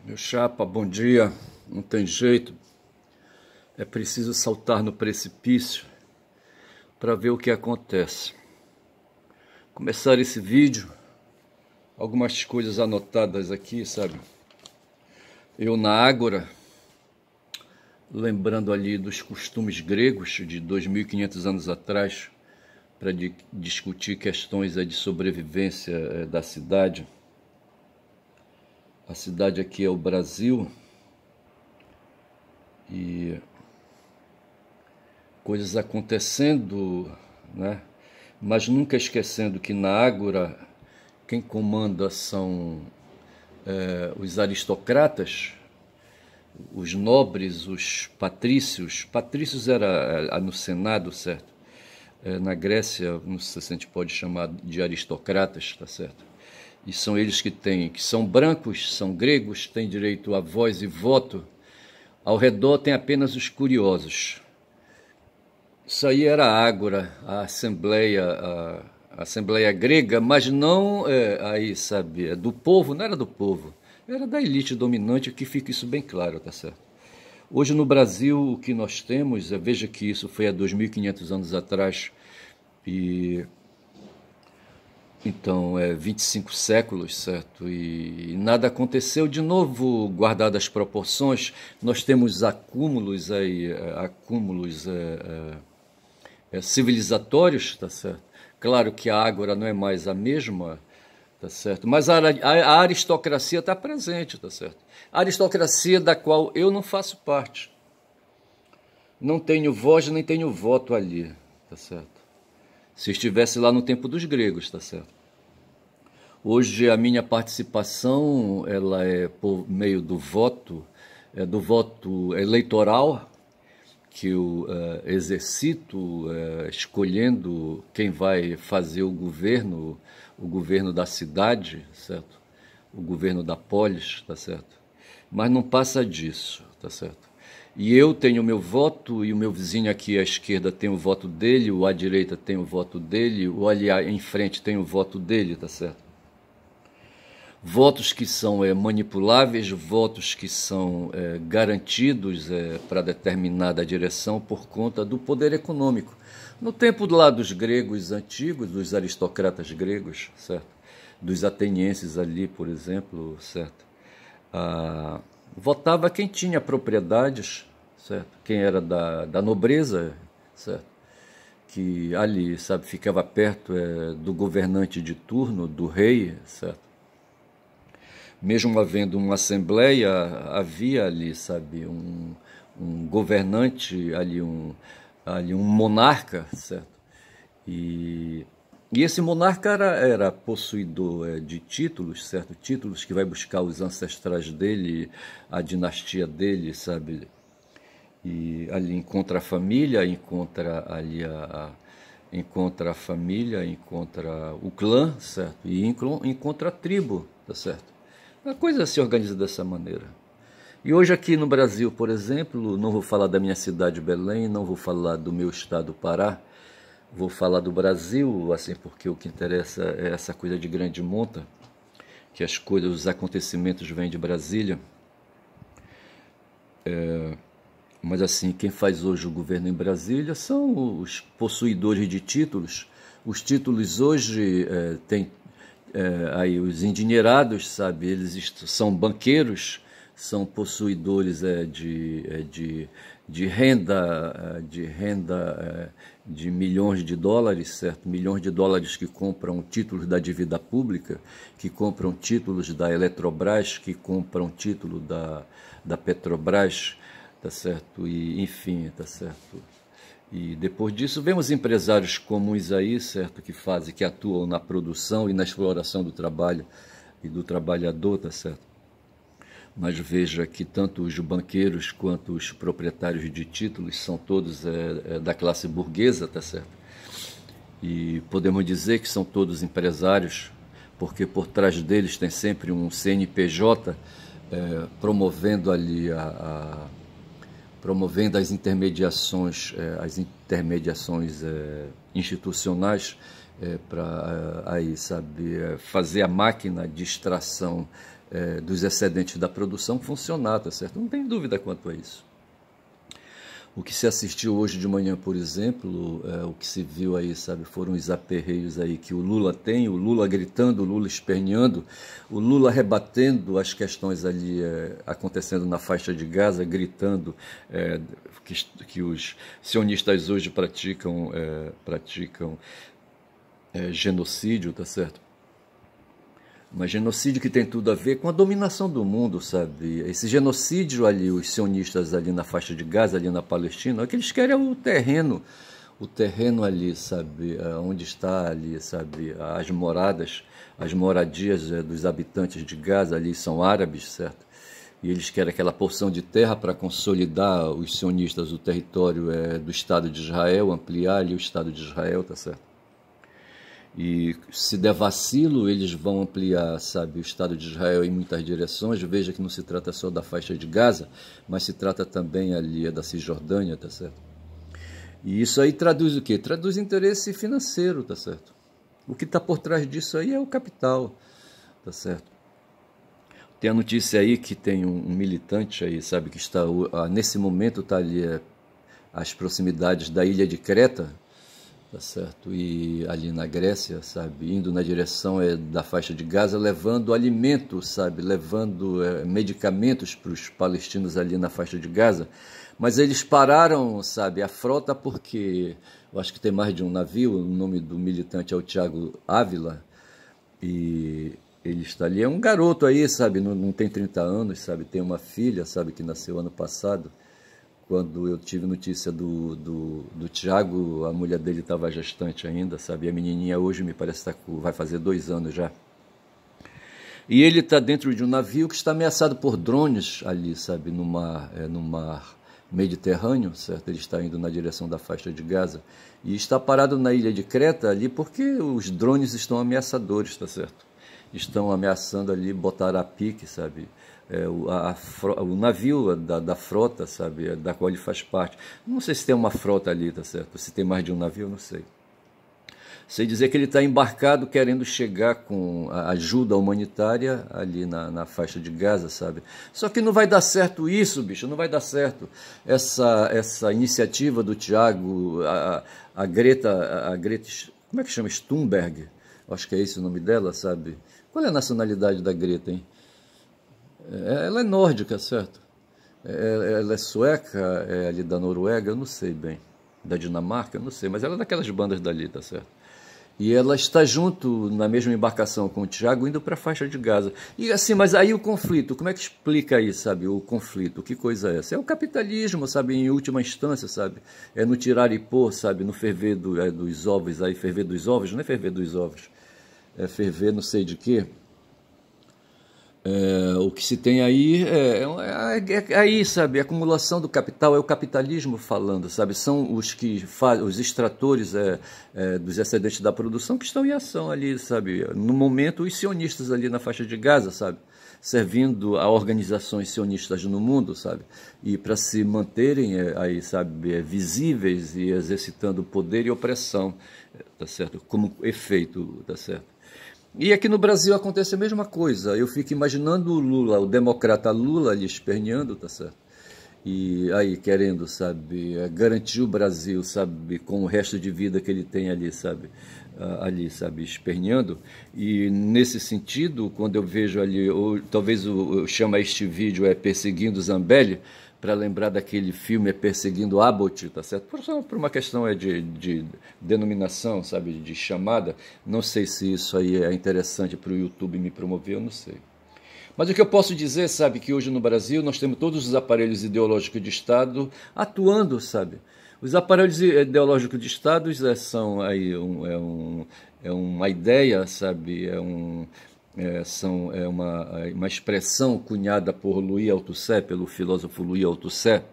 Meu chapa, bom dia. Não tem jeito. É preciso saltar no precipício para ver o que acontece. Começar esse vídeo, algumas coisas anotadas aqui, sabe? Eu na Ágora, lembrando ali dos costumes gregos de 2.500 anos atrás, para discutir questões de sobrevivência da cidade. A cidade aqui é o Brasil e coisas acontecendo, né? Mas nunca esquecendo que na Ágora quem comanda são os aristocratas, os nobres, os patrícios. Patrícios era no Senado, certo? Na Grécia, não sei se a gente pode chamar de aristocratas, tá certo? E são eles que são brancos, são gregos, têm direito a voz e voto. Ao redor tem apenas os curiosos. Isso aí era a Ágora, a Assembleia grega, mas não aí, sabe, do povo, não era do povo, era da elite dominante, que fica isso bem claro, tá certo? Hoje no Brasil o que nós temos, veja que isso foi há 2.500 anos atrás, e então 25 séculos, certo? E nada aconteceu. De novo, guardadas as proporções, nós temos acúmulos aí, civilizatórios, tá certo? Claro que a Ágora não é mais a mesma, tá certo? Mas a aristocracia está presente, tá certo? A aristocracia da qual eu não faço parte. Não tenho voz nem tenho voto ali, tá certo? Se estivesse lá no tempo dos gregos, tá certo? Hoje a minha participação, ela é por meio do voto eleitoral, que eu exercito escolhendo quem vai fazer o governo da cidade, certo? O governo da polis, tá certo? Mas não passa disso, tá certo? E eu tenho o meu voto, e o meu vizinho aqui à esquerda tem o voto dele, o à direita tem o voto dele, o ali em frente tem o voto dele, tá certo? Votos que são manipuláveis, votos que são garantidos para determinada direção por conta do poder econômico. No tempo lá dos gregos antigos, dos aristocratas gregos, certo? Dos atenienses ali, por exemplo, certo? Votava quem tinha propriedades, certo? Quem era da nobreza, certo? Que ali, sabe, ficava perto do governante de turno, do rei, certo? Mesmo havendo uma assembleia, havia ali, sabe, um governante, ali um monarca, certo? E esse monarca era possuidor de títulos, certo? Títulos que vai buscar os ancestrais dele, a dinastia dele, sabe? E ali encontra a família, encontra ali encontra a família, encontra o clã, certo? E encontra a tribo, tá certo? A coisa se organiza dessa maneira. E hoje aqui no Brasil, por exemplo, não vou falar da minha cidade Belém, não vou falar do meu estado Pará, vou falar do Brasil, assim, porque o que interessa é essa coisa de grande monta, que as coisas, os acontecimentos vêm de Brasília. Mas assim, quem faz hoje o governo em Brasília são os possuidores de títulos. Os títulos hoje têm aí os endinheirados, sabe, eles são banqueiros, são possuidores de renda de milhões de dólares, certo? Milhões de dólares que compram títulos da dívida pública, que compram títulos da Eletrobras, que compram título da Petrobras, tá certo? E enfim, tá certo? E depois disso vemos empresários comuns aí, certo, que atuam na produção e na exploração do trabalho e do trabalhador, tá certo? Mas veja que tanto os banqueiros quanto os proprietários de títulos são todos da classe burguesa, tá certo? E podemos dizer que são todos empresários, porque por trás deles tem sempre um CNPJ promovendo ali promovendo as intermediações institucionais para aí, sabe, fazer a máquina de extração dos excedentes da produção funcionar, tá certo? Não tem dúvida quanto a isso. O que se assistiu hoje de manhã, por exemplo, o que se viu aí, sabe, foram os aperreios aí que o Lula tem, o Lula gritando, o Lula esperneando, o Lula rebatendo as questões ali acontecendo na faixa de Gaza, gritando que os sionistas hoje praticam genocídio, tá certo? Mas genocídio que tem tudo a ver com a dominação do mundo, sabe? Esse genocídio ali, os sionistas ali na faixa de Gaza, ali na Palestina, o que eles querem é o terreno ali, sabe? Onde está ali, sabe? As moradas, as moradias dos habitantes de Gaza ali são árabes, certo? E eles querem aquela porção de terra para consolidar os sionistas, o território do Estado de Israel, ampliar ali o Estado de Israel, tá certo? E se der vacilo, eles vão ampliar, sabe, o Estado de Israel em muitas direções. Veja que não se trata só da faixa de Gaza, mas se trata também ali da Cisjordânia, tá certo? E isso aí traduz o quê? Traduz interesse financeiro, tá certo? O que está por trás disso aí é o capital, tá certo? Tem a notícia aí que tem um militante aí, sabe, que está nesse momento está ali às proximidades da ilha de Creta, tá certo? E ali na Grécia, sabe, indo na direção da faixa de Gaza, levando alimento, sabe, levando medicamentos para os palestinos ali na faixa de Gaza. Mas eles pararam, sabe, a frota porque eu acho que tem mais de um navio. O nome do militante é o Thiago Ávila e ele está ali. É um garoto aí, sabe, não tem 30 anos, sabe, tem uma filha, sabe, que nasceu ano passado. Quando eu tive notícia do Thiago, a mulher dele estava gestante ainda, sabe? E a menininha hoje me parece que vai fazer 2 anos já. E ele está dentro de um navio que está ameaçado por drones ali, sabe? No mar Mediterrâneo, certo? Ele está indo na direção da faixa de Gaza. E está parado na ilha de Creta ali porque os drones estão ameaçadores, tá certo? Estão ameaçando ali botar a pique, sabe? O navio da frota, sabe, da qual ele faz parte. Não sei se tem uma frota ali, tá certo? Se tem mais de um navio, não sei. Sei dizer que ele está embarcado querendo chegar com a ajuda humanitária ali na faixa de Gaza, sabe? Só que não vai dar certo isso, bicho, não vai dar certo. Essa iniciativa do Thiago, a Greta, como é que chama? Thunberg, acho que é esse o nome dela, sabe? Qual é a nacionalidade da Greta, hein? Ela é nórdica, certo? Ela é sueca, é ali da Noruega, eu não sei bem. Da Dinamarca, eu não sei, mas ela é daquelas bandas dali, tá certo? E ela está junto, na mesma embarcação com o Thiago, indo para a faixa de Gaza. E assim, mas aí o conflito, como é que explica aí, sabe, o conflito? Que coisa é essa? É o capitalismo, sabe, em última instância, sabe? É no tirar e pôr, sabe, no ferver dos ovos, aí ferver dos ovos, não é ferver dos ovos, é ferver não sei de quê. O que se tem aí aí, sabe, a acumulação do capital, é o capitalismo falando, sabe, são os que fazem, os extratores dos excedentes da produção que estão em ação ali, sabe, no momento os sionistas ali na faixa de Gaza, sabe, servindo a organizações sionistas no mundo, sabe, e para se manterem aí, sabe, visíveis e exercitando poder e opressão, tá certo, como efeito, tá certo. E aqui no Brasil acontece a mesma coisa. Eu fico imaginando o Lula, o democrata Lula ali esperneando, tá certo? E aí querendo, sabe, garantir o Brasil, sabe, com o resto de vida que ele tem ali, sabe, esperneando. E nesse sentido, quando eu vejo ali, ou talvez eu chamo este vídeo Perseguindo Zambelli, para lembrar daquele filme Perseguindo Abbott, tá certo? Por uma questão de denominação, sabe, de chamada. Não sei se isso aí é interessante para o YouTube me promover, eu não sei. Mas o que eu posso dizer, sabe, que hoje no Brasil nós temos todos os aparelhos ideológicos de Estado atuando, sabe? Os aparelhos ideológicos de Estado são aí uma ideia, sabe, uma expressão cunhada por Louis Althusser, pelo filósofo Louis Althusser.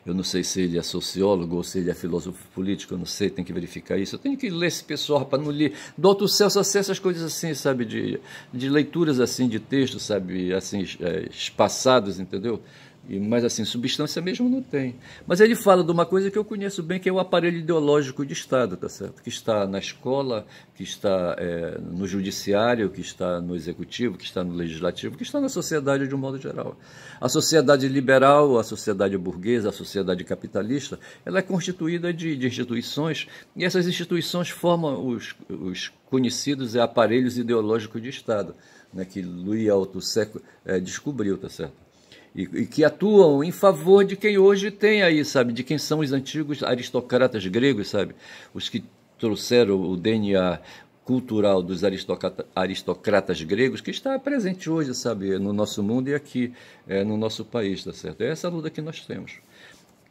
Eu não sei se ele é sociólogo ou se ele é filósofo político, eu não sei, tem que verificar isso. Eu tenho que ler esse pessoal para não ler. Do Althusser só sei essas coisas assim, sabe, de leituras assim, de textos, sabe, assim, espaçados, entendeu? Mas assim, substância mesmo não tem. Mas ele fala de uma coisa que eu conheço bem, que é o aparelho ideológico de Estado, tá certo? Que está na escola, que está no judiciário, que está no executivo, que está no legislativo, que está na sociedade de um modo geral. A sociedade liberal, a sociedade burguesa, a sociedade capitalista, ela é constituída de instituições, e essas instituições formam os conhecidos aparelhos ideológicos de Estado, né, que Louis Althusser descobriu, tá certo? E que atuam em favor de quem hoje tem aí, sabe? De quem são os antigos aristocratas gregos, sabe? Os que trouxeram o DNA cultural dos aristocratas gregos, que está presente hoje, sabe? No nosso mundo e aqui no nosso país, tá certo? É essa luta que nós temos.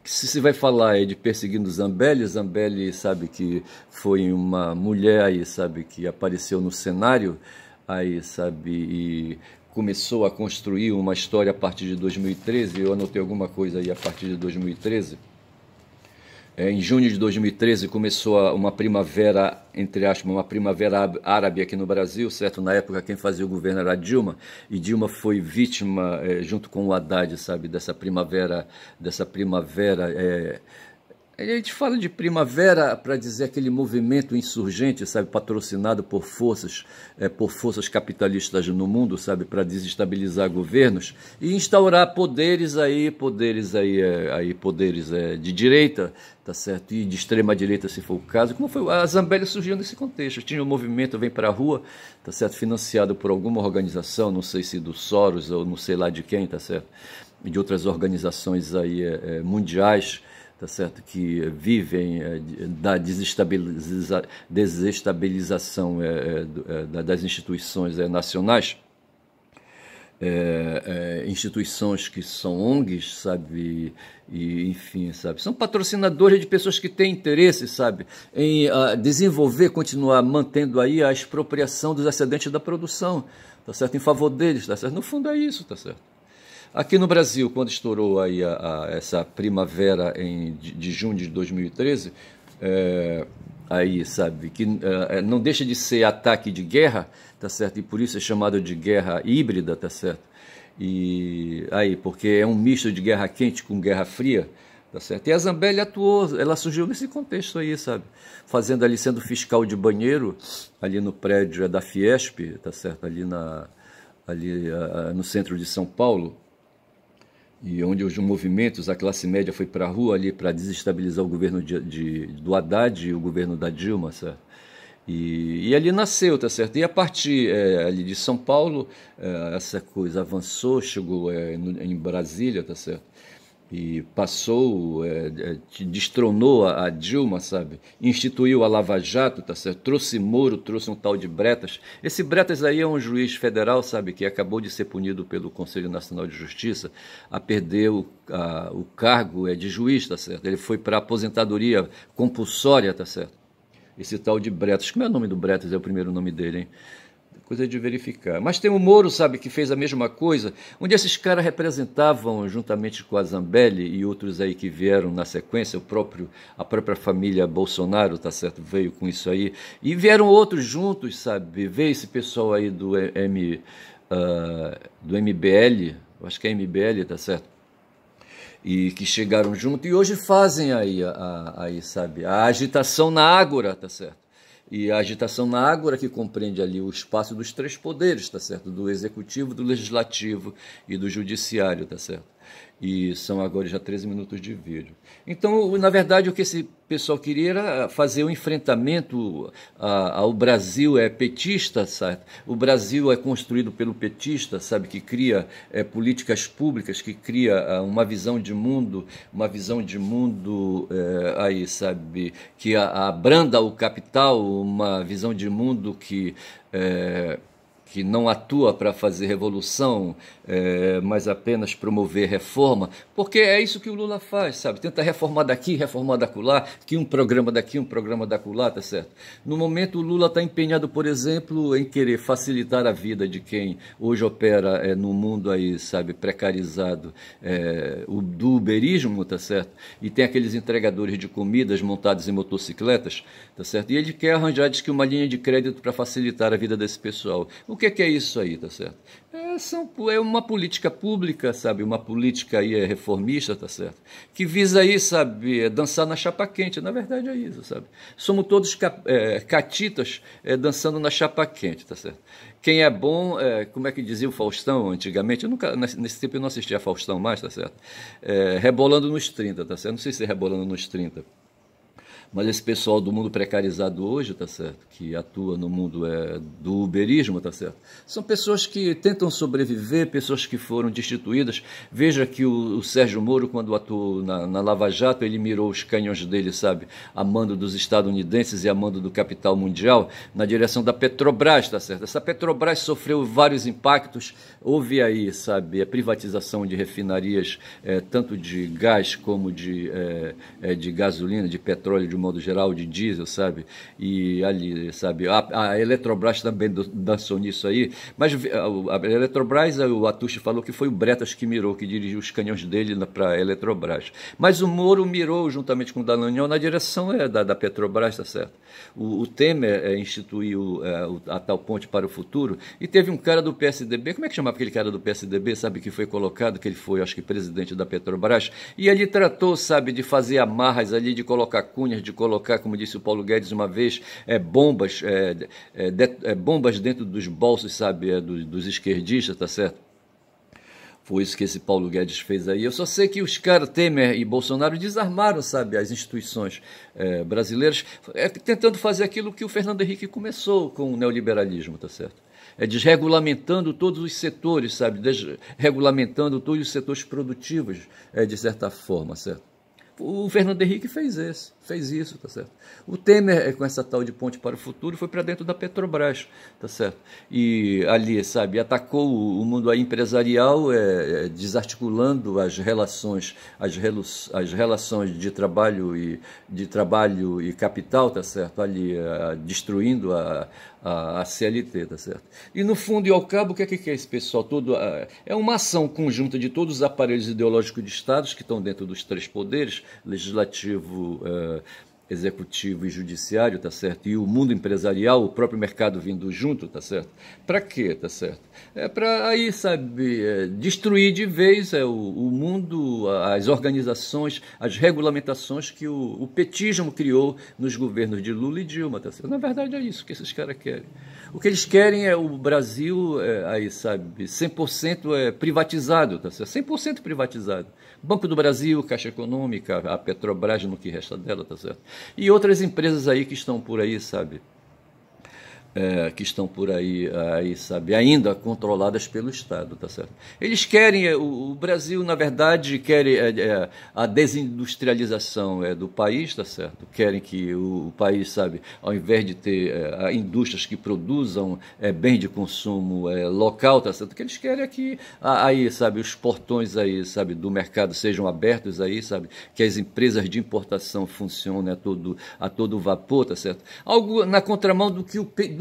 Se vai falar de perseguindo Zambelli, Zambelli, sabe, que foi uma mulher aí, sabe, que apareceu no cenário, aí, sabe, e começou a construir uma história a partir de 2013, eu anotei alguma coisa aí a partir de 2013. Em junho de 2013 começou uma primavera, entre aspas, uma primavera árabe aqui no Brasil, certo? Na época quem fazia o governo era Dilma, e Dilma foi vítima, junto com o Haddad, sabe, dessa primavera. A gente fala de primavera para dizer aquele movimento insurgente, sabe, patrocinado por forças capitalistas no mundo, sabe, para desestabilizar governos e instaurar poderes de direita, tá certo, e de extrema direita, se for o caso. Como foi? A Zambelli surgiu nesse contexto. Tinha um movimento Vem para a Rua, tá certo, financiado por alguma organização, não sei se do Soros ou não sei lá de quem, tá certo, e de outras organizações aí mundiais, tá certo, que vivem da desestabilização das instituições nacionais, instituições que são ONGs, sabe, e enfim, sabe, são patrocinadores de pessoas que têm interesse, sabe, em desenvolver, continuar mantendo aí a expropriação dos excedentes da produção, tá certo, em favor deles, tá certo, no fundo é isso, tá certo. Aqui no Brasil, quando estourou aí essa primavera de junho de 2013, aí, sabe, que não deixa de ser ataque de guerra, tá certo? E por isso é chamado de guerra híbrida, tá certo? E aí, porque é um misto de guerra quente com guerra fria, tá certo? E a Zambelli atuou, ela surgiu nesse contexto aí, sabe? Fazendo ali, sendo fiscal de banheiro, ali no prédio da Fiesp, tá certo? Ali no centro de São Paulo, e onde os movimentos, a classe média foi para a rua ali para desestabilizar o governo do Haddad e o governo da Dilma, certo? E ali nasceu, tá certo? E a partir ali de São Paulo, essa coisa avançou, chegou em Brasília, tá certo? E passou, destronou a Dilma, sabe? Instituiu a Lava Jato, tá certo? Trouxe Moro, trouxe um tal de Bretas. Esse Bretas aí é um juiz federal, sabe? Que acabou de ser punido pelo Conselho Nacional de Justiça a perder o cargo de juiz, tá certo? Ele foi para aposentadoria compulsória, tá certo? Esse tal de Bretas. Como é o nome do Bretas? É o primeiro nome dele, hein? Coisa de verificar. Mas tem o Moro, sabe, que fez a mesma coisa, onde esses caras representavam, juntamente com a Zambelli e outros aí que vieram na sequência, a própria família Bolsonaro, tá certo, veio com isso aí, e vieram outros juntos, sabe, veio esse pessoal aí do MBL, acho que é MBL, tá certo, e que chegaram junto e hoje fazem aí sabe, a agitação na Ágora, tá certo? E a agitação na Ágora que compreende ali o espaço dos três poderes, tá certo? Do executivo, do legislativo e do judiciário, tá certo? E são agora já 13 minutos de vídeo. Então, na verdade, o que esse pessoal queria era fazer um enfrentamento ao Brasil petista, sabe? O Brasil é construído pelo petista, sabe? Que cria políticas públicas, que cria uma visão de mundo, aí, sabe? Que abranda o capital, uma visão de mundo que não atua para fazer revolução, mas apenas promover reforma, porque é isso que o Lula faz, sabe? Tenta reformar daqui, reformar daculá, que um programa daqui, um programa daculá, tá certo? No momento o Lula está empenhado, por exemplo, em querer facilitar a vida de quem hoje opera no mundo aí, sabe, precarizado, do uberismo, tá certo? E tem aqueles entregadores de comidas montados em motocicletas, tá certo? E ele quer arranjar, diz que uma linha de crédito para facilitar a vida desse pessoal. O que é isso aí, tá certo? É uma política pública, sabe? Uma política aí reformista, tá certo? Que visa aí, sabe, dançar na chapa quente. Na verdade é isso, sabe? Somos todos catitas dançando na chapa quente, tá certo? Quem é bom, como é que dizia o Faustão antigamente? Eu nunca, nesse tempo eu não assistia a Faustão mais, tá certo? Rebolando nos 30, tá certo? Não sei se é rebolando nos 30. Mas esse pessoal do mundo precarizado hoje, tá certo? Que atua no mundo do uberismo, tá certo? São pessoas que tentam sobreviver, pessoas que foram destituídas. Veja que o Sérgio Moro, quando atuou na Lava Jato, ele mirou os canhões dele, sabe? A mando dos estadunidenses e a mando do capital mundial, na direção da Petrobras, tá certo? Essa Petrobras sofreu vários impactos. Houve aí, sabe, a privatização de refinarias, tanto de gás como de gasolina, de petróleo, de modo geral, de diesel, sabe? E ali, sabe, a Eletrobras também dançou nisso aí, mas a Eletrobras, o Atushi falou que foi o Bretas que mirou, que dirigiu os canhões dele para a Eletrobras. Mas o Moro mirou, juntamente com o Dallagnol, na direção da Petrobras, tá certo? O Temer instituiu a tal ponte para o futuro, e teve um cara do PSDB, como é que chamava aquele cara do PSDB, sabe, que foi colocado, que ele foi, acho que, presidente da Petrobras, e ele tratou, sabe, de fazer amarras ali, de colocar cunhas, de colocar, como disse o Paulo Guedes uma vez, bombas dentro dos bolsos, sabe, dos esquerdistas, tá certo? Foi isso que esse Paulo Guedes fez aí. Eu só sei que os caras, Temer e Bolsonaro, desarmaram, sabe, as instituições brasileiras, tentando fazer aquilo que o Fernando Henrique começou com o neoliberalismo, tá certo? Desregulamentando todos os setores, sabe, desregulamentando todos os setores produtivos, de certa forma, certo? O Fernando Henrique fez isso, tá certo? O Temer, com essa tal de ponte para o futuro, foi para dentro da Petrobras, tá certo? E ali, sabe, atacou o mundo aí empresarial, desarticulando as relações de trabalho e capital, tá certo? Ali, destruindo a CLT, tá certo? E no fundo e ao cabo, o que é esse pessoal todo? É uma ação conjunta de todos os aparelhos ideológicos de Estados que estão dentro dos três poderes, legislativo, executivo e judiciário, tá certo? E o mundo empresarial, o próprio mercado vindo junto, tá certo? Para quê, tá certo? Para aí, sabe, destruir de vez o mundo, as organizações, as regulamentações que o petismo criou nos governos de Lula e Dilma, tá certo? Na verdade é isso que esses caras querem. O que eles querem é o Brasil, aí, sabe, 100% privatizado, tá certo? 100% privatizado. Banco do Brasil, Caixa Econômica, a Petrobras, no que resta dela, tá certo? E outras empresas aí que estão por aí, sabe? Que estão por aí, sabe, ainda controladas pelo Estado, tá certo? Eles querem, o Brasil, na verdade, quer a desindustrialização do país, tá certo? Querem que o país, sabe, ao invés de ter indústrias que produzam bens de consumo local, tá certo? O que eles querem é que aí, sabe, os portões aí, sabe, do mercado sejam abertos aí, sabe, que as empresas de importação funcionem a todo vapor, tá certo? Algo na contramão do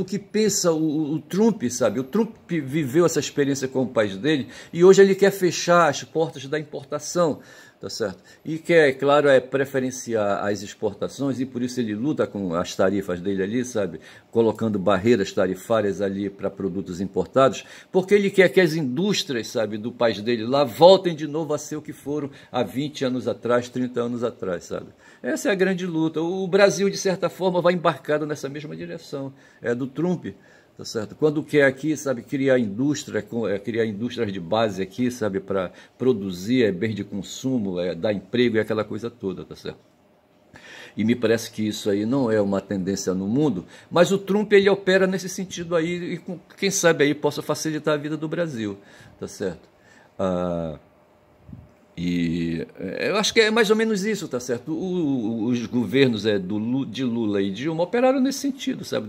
que pensa o Trump, sabe? O Trump viveu essa experiência com o país dele e hoje ele quer fechar as portas da importação, tá certo? E quer, claro, preferenciar as exportações e por isso ele luta com as tarifas dele ali, sabe? Colocando barreiras tarifárias ali para produtos importados, porque ele quer que as indústrias, sabe, do país dele lá voltem de novo a ser o que foram há 20 anos atrás, 30 anos atrás, sabe? Essa é a grande luta. O Brasil, de certa forma, vai embarcado nessa mesma direção, do Trump, tá certo? Quando quer aqui, sabe, criar indústrias de base aqui, sabe, para produzir bens de consumo, dar emprego e aquela coisa toda, tá certo? E me parece que isso aí não é uma tendência no mundo, mas o Trump ele opera nesse sentido aí e quem sabe aí possa facilitar a vida do Brasil, tá certo? E eu acho que é mais ou menos isso, tá certo? Os governos de Lula e Dilma operaram nesse sentido, sabe?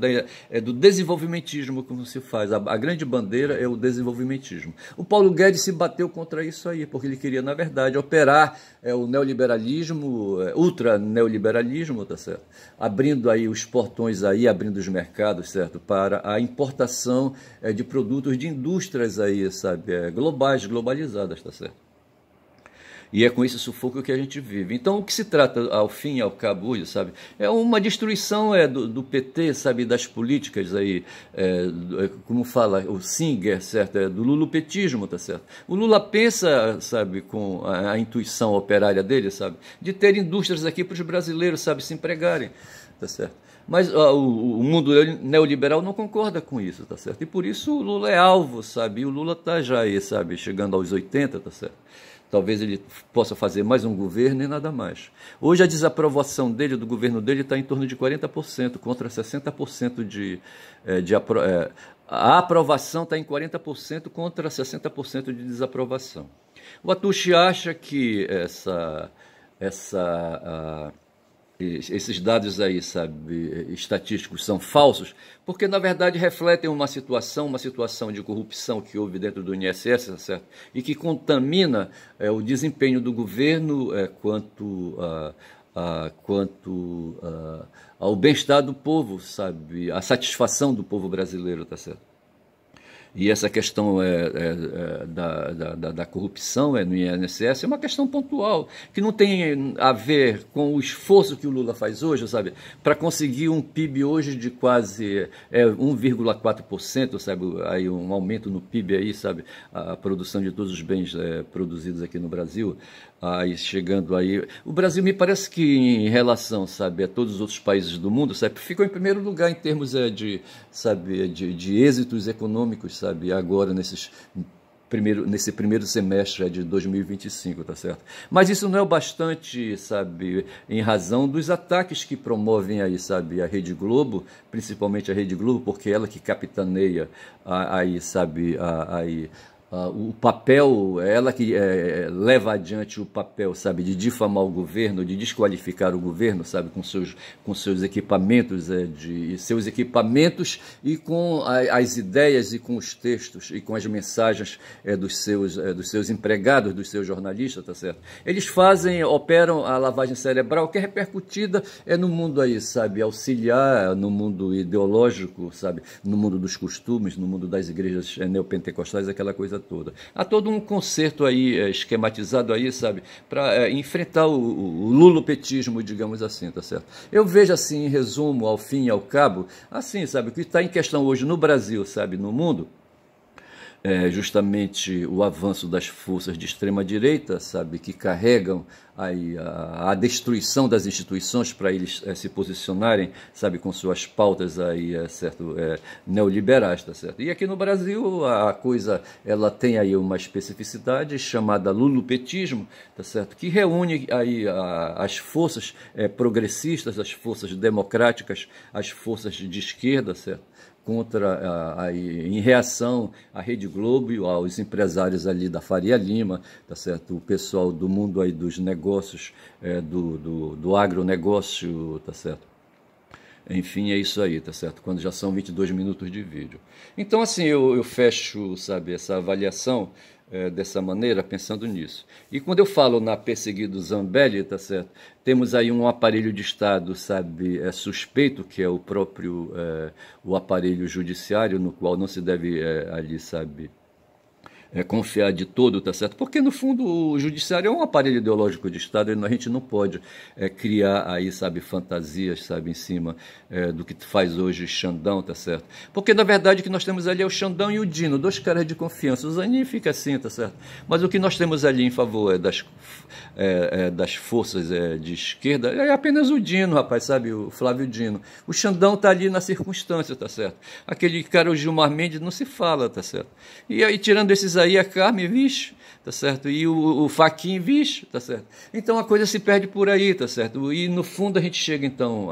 Do desenvolvimentismo, como se faz. A grande bandeira é o desenvolvimentismo. O Paulo Guedes se bateu contra isso aí, porque ele queria, na verdade, operar o neoliberalismo, ultra-neoliberalismo, tá certo? Abrindo aí os portões aí, abrindo os mercados, certo? Para a importação de produtos de indústrias aí, sabe? Globais, globalizadas, tá certo? E é com esse sufoco que a gente vive. Então, o que se trata, ao fim e ao cabo, hoje, sabe, é uma destruição do PT, sabe, das políticas aí, como fala o Singer, certo, do lulupetismo, tá certo? O Lula pensa, sabe, com a intuição operária dele, sabe, de ter indústrias aqui para os brasileiros, sabe, se empregarem, tá certo? Mas o mundo neoliberal não concorda com isso, tá certo? E por isso o Lula é alvo, sabe? E o Lula está já aí, sabe, chegando aos 80, tá certo? Talvez ele possa fazer mais um governo e nada mais. Hoje a desaprovação dele, do governo dele, está em torno de 40%, contra 60% a aprovação está em 40% contra 60% de desaprovação. O Atushi acha que esses dados aí, sabe, estatísticos são falsos, porque na verdade refletem uma situação de corrupção que houve dentro do INSS, certo? E que contamina o desempenho do governo quanto ao bem-estar do povo, sabe, a satisfação do povo brasileiro, tá certo? E essa questão da corrupção no INSS é uma questão pontual, que não tem a ver com o esforço que o Lula faz hoje, sabe, para conseguir um PIB hoje de quase 1,4%, sabe, aí um aumento no PIB aí, sabe, a produção de todos os bens produzidos aqui no Brasil, aí chegando aí, o Brasil me parece que em relação, sabe, a todos os outros países do mundo, sabe, ficou em primeiro lugar em termos de êxitos econômicos, sabe, agora nesse primeiro semestre de 2025, tá certo? Mas isso não é o bastante, sabe, em razão dos ataques que promovem aí, sabe, a Rede Globo, principalmente a Rede Globo, porque é ela que capitaneia aí, sabe, o papel, ela que leva adiante o papel, sabe, de difamar o governo, de desqualificar o governo, sabe, com seus equipamentos, seus equipamentos e com as ideias e com os textos e com as mensagens dos seus empregados, dos seus jornalistas, tá certo? Eles operam a lavagem cerebral que é repercutida no mundo aí, sabe, auxiliar, no mundo ideológico, sabe, no mundo dos costumes, no mundo das igrejas neopentecostais, aquela coisa toda. Há todo um concerto aí esquematizado aí, sabe, para enfrentar o lulopetismo, digamos assim, tá certo? Eu vejo assim, em resumo, ao fim e ao cabo, assim, sabe, o que está em questão hoje no Brasil, sabe, no mundo, justamente o avanço das forças de extrema-direita, sabe, que carregam aí a destruição das instituições para eles se posicionarem, sabe, com suas pautas aí, neoliberais, tá certo? E aqui no Brasil a coisa, ela tem aí uma especificidade chamada lulopetismo, tá certo? Que reúne aí as forças progressistas, as forças democráticas, as forças de esquerda, certo? Em reação à Rede Globo e aos empresários ali da Faria Lima, tá certo? O pessoal do mundo aí dos negócios, do agronegócio, tá certo? Enfim, é isso aí, tá certo? Quando já são 22 minutos de vídeo. Então, assim, eu fecho, sabe, essa avaliação dessa maneira, pensando nisso. E quando eu falo na perseguido Zambelli, tá certo? Temos aí um aparelho de Estado, sabe, suspeito, que é o próprio o aparelho judiciário, no qual não se deve ali, sabe, confiar de todo, tá certo? Porque, no fundo, o judiciário é um aparelho ideológico de Estado e a gente não pode criar aí, sabe, fantasias, sabe, em cima do que faz hoje Xandão, tá certo? Porque, na verdade, o que nós temos ali é o Xandão e o Dino, dois caras de confiança. O Zanin fica assim, tá certo? Mas o que nós temos ali em favor das forças de esquerda é apenas o Dino, rapaz, sabe? O Flávio Dino. O Xandão tá ali na circunstância, tá certo? Aquele cara, o Gilmar Mendes, não se fala, tá certo? E aí, tirando esses aí, a Carme, vixe, tá certo? E o Fachin, vixe, tá certo? Então a coisa se perde por aí, tá certo? E no fundo a gente chega então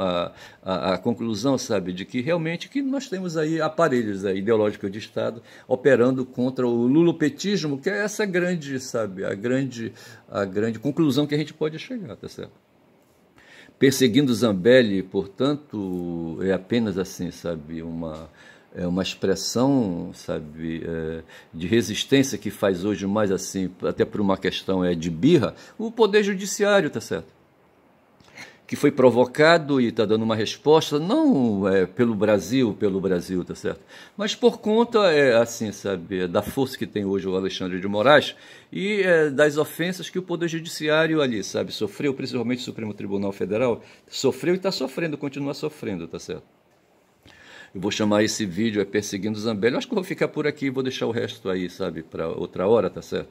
à conclusão, sabe, de que realmente que nós temos aí aparelhos ideológicos de Estado operando contra o lulopetismo, que é essa grande, sabe, a grande conclusão que a gente pode chegar, tá certo? Perseguindo Zambelli, portanto, é apenas assim, sabe, uma expressão, sabe, de resistência que faz hoje mais assim, até por uma questão de birra, o Poder Judiciário, tá certo? que foi provocado e está dando uma resposta, não pelo Brasil, tá certo? Mas por conta, assim, sabe, da força que tem hoje o Alexandre de Moraes e das ofensas que o Poder Judiciário ali, sabe, sofreu, principalmente o Supremo Tribunal Federal, sofreu e está sofrendo, continua sofrendo, tá certo? Eu vou chamar esse vídeo Perseguindo Zambelli. Eu acho que eu vou ficar por aqui e vou deixar o resto aí, sabe, para outra hora, tá certo?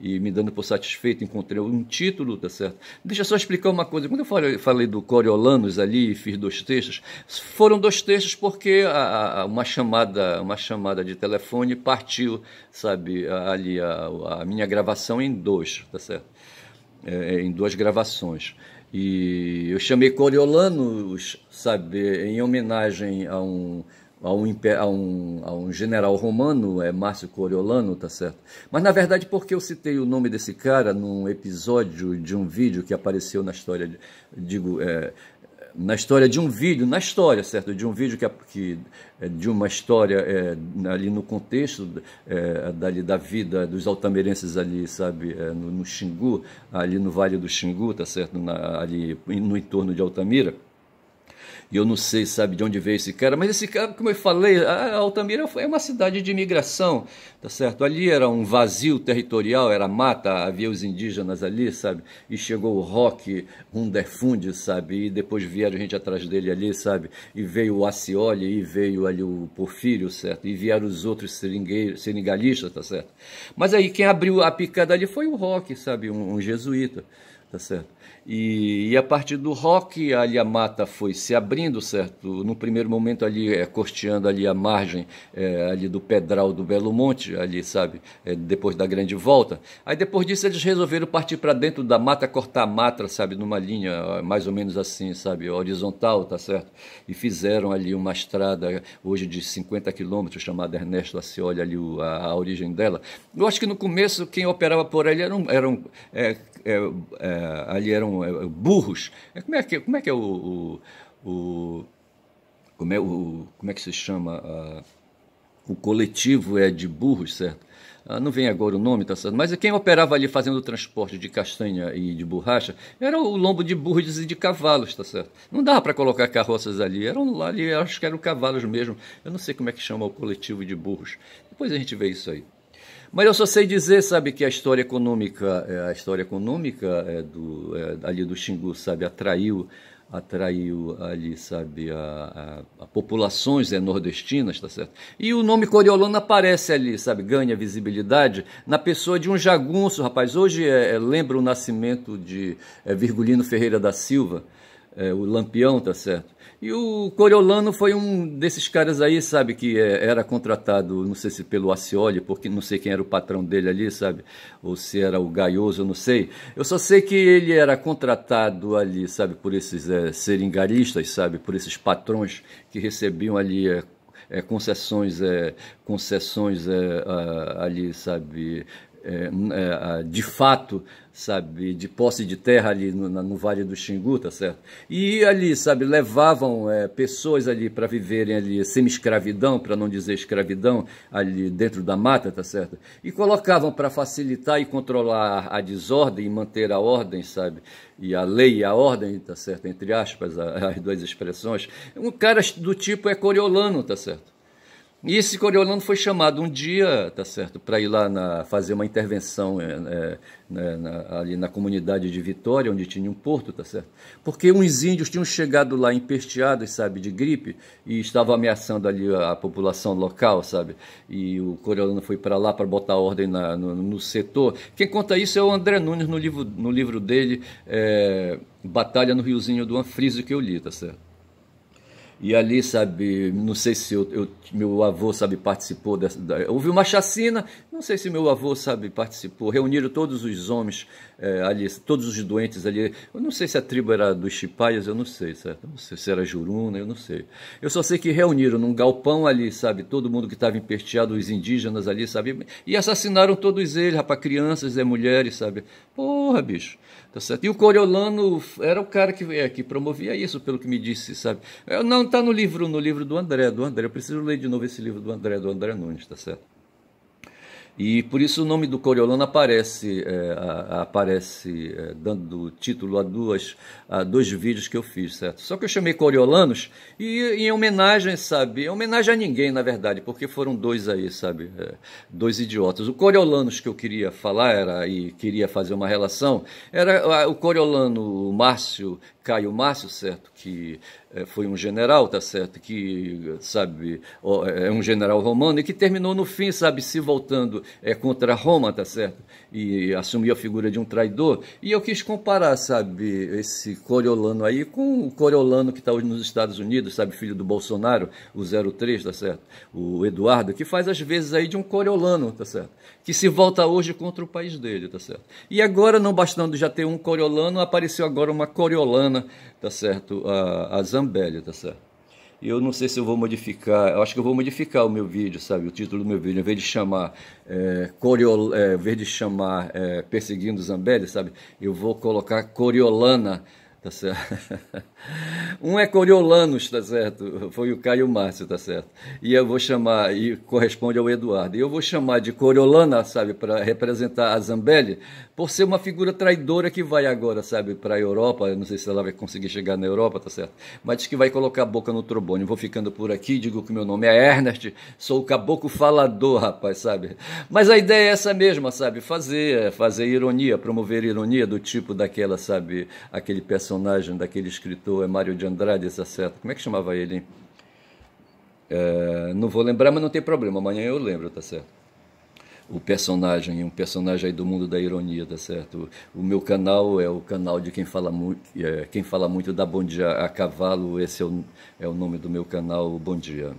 E me dando por satisfeito, encontrei um título, tá certo? Deixa eu só explicar uma coisa. Quando eu falei do Coriolanos ali e fiz 2 textos, foram 2 textos porque uma chamada de telefone partiu, sabe, ali a minha gravação em 2, tá certo? Em 2 gravações. E eu chamei Coriolanos, sabe, em homenagem a um general romano, Márcio Coriolano, tá certo? Mas na verdade porque eu citei o nome desse cara num episódio de um vídeo que apareceu na história, na história de um vídeo, certo? De um vídeo de uma história ali no contexto dali da vida dos altamirenses ali, sabe, no Xingu, ali no Vale do Xingu, tá certo? Ali no entorno de Altamira. E eu não sei, sabe, de onde veio esse cara, mas esse cara, como eu falei, a Altamira é uma cidade de imigração, tá certo? Ali era um vazio territorial, era mata, havia os indígenas ali, sabe? E chegou o Roque Runderfund, sabe? E depois vieram gente atrás dele ali, sabe? E veio o Acioli, e veio ali o Porfírio, certo? E vieram os outros seringalistas, tá certo? Mas aí quem abriu a picada ali foi o Roque, sabe? Um jesuíta. Tá certo? E a partir do Roque, ali a mata foi se abrindo, certo? No primeiro momento ali, costeando ali a margem ali do Pedral do Belo Monte, ali, sabe? Depois da grande volta. Aí depois disso eles resolveram partir para dentro da mata, cortar a mata, sabe? Numa linha mais ou menos assim, sabe? Horizontal, tá certo? E fizeram ali uma estrada, hoje de 50 quilômetros, chamada Ernesto Acioli, ali a origem dela. Eu acho que no começo quem operava por ali ali eram burros. Como é que é como é que se chama o coletivo de burros, certo? Não vem agora o nome, tá certo? Mas quem operava ali fazendo o transporte de castanha e de borracha era o lombo de burros e de cavalos, tá certo? Não dava para colocar carroças ali, acho que eram cavalos mesmo. Eu não sei como é que chama o coletivo de burros. Depois a gente vê isso aí. Mas eu só sei dizer, sabe, que a história econômica ali do Xingu, sabe, atraiu ali, sabe, a populações nordestinas, tá certo? E o nome Coriolano aparece ali, sabe, ganha visibilidade na pessoa de um jagunço, rapaz. Hoje lembra o nascimento de Virgulino Ferreira da Silva, o Lampião, tá certo? E o Coriolano foi um desses caras aí, sabe, que era contratado, não sei se pelo Acioli, porque não sei quem era o patrão dele ali, sabe, ou se era o Gaioso, eu não sei. Eu só sei que ele era contratado ali, sabe, por esses seringaristas, sabe, por esses patrões que recebiam ali concessões ali, sabe, de fato, sabe, de posse de terra ali no Vale do Xingu, tá certo? E ali, sabe, levavam pessoas ali para viverem ali semi-escravidão, para não dizer escravidão, ali dentro da mata, tá certo? E colocavam para facilitar e controlar a desordem e manter a ordem, sabe? E a lei e a ordem, tá certo? Entre aspas, as 2 expressões. Um cara do tipo Coriolano, tá certo? E esse Coriolano foi chamado um dia, tá certo, para ir lá fazer uma intervenção ali na comunidade de Vitória, onde tinha um porto, tá certo? Porque uns índios tinham chegado lá empesteados, sabe, de gripe, e estavam ameaçando ali a população local, sabe? E o Coriolano foi para lá para botar ordem no setor. Quem conta isso é o André Nunes no livro dele, Batalha no Riozinho do Anfrísio, que eu li, tá certo? E ali, sabe, não sei se meu avô, sabe, participou houve uma chacina, não sei se meu avô, sabe, participou, reuniram todos os homens ali, todos os doentes ali, eu não sei se a tribo era dos Chipaias, eu não sei, certo? Não sei se era Juruna, eu não sei. Eu só sei que reuniram num galpão ali, sabe, todo mundo que estava empesteado, os indígenas ali, sabe, e assassinaram todos eles, rapaz, crianças e mulheres, sabe. Porra, bicho. Tá certo? E o Coriolano era o cara que promovia isso, pelo que me disse, sabe? Não está no livro do André. Eu preciso ler de novo esse livro do André Nunes, tá certo? E por isso o nome do Coriolano aparece dando título a dois vídeos que eu fiz, certo? Só que eu chamei Coriolanos e em homenagem, sabe? Em homenagem a ninguém, na verdade, porque foram dois aí, sabe? Dois idiotas. O Coriolanos que eu queria falar e queria fazer uma relação era o Coriolano Caio Márcio, certo? Que foi um general, tá certo? Que, sabe, é um general romano e que terminou no fim, sabe, se voltando contra Roma, tá certo? E assumiu a figura de um traidor. E eu quis comparar, sabe, esse Coriolano aí com o Coriolano que está hoje nos Estados Unidos, sabe, filho do Bolsonaro, o 03, tá certo? O Eduardo, que faz às vezes aí de um Coriolano, tá certo? Que se volta hoje contra o país dele, tá certo? E agora, não bastando já ter um Coriolano, apareceu agora uma Coriolana, tá certo? A Zambelli, tá certo? E eu não sei se eu vou modificar, eu acho que eu vou modificar o meu vídeo, sabe? O título do meu vídeo, em vez de chamar em vez de chamar Perseguindo Zambelli, sabe? Eu vou colocar Coriolana, tá certo? Um é Coriolanos, tá certo? Foi o Caio Márcio, tá certo? E eu vou chamar, e corresponde ao Eduardo, e eu vou chamar de Coriolana, sabe, para representar a Zambelli, por ser uma figura traidora que vai agora, sabe, para a Europa. Eu não sei se ela vai conseguir chegar na Europa, tá certo? Mas diz que vai colocar a boca no trombone. Eu vou ficando por aqui, digo que meu nome é Ernest, sou o caboclo falador, rapaz, sabe? Mas a ideia é essa mesma, sabe? Fazer ironia, promover ironia do tipo daquela, sabe, aquele personagem daquele escritor, Mário de Andrade, tá certo? Como é que chamava ele, hein? Não vou lembrar, mas não tem problema, amanhã eu lembro, tá certo? Um personagem aí do mundo da ironia, tá certo? O meu canal é o canal de quem fala muito da Bom Dia a Cavalo, esse é o nome do meu canal, Bom Dia.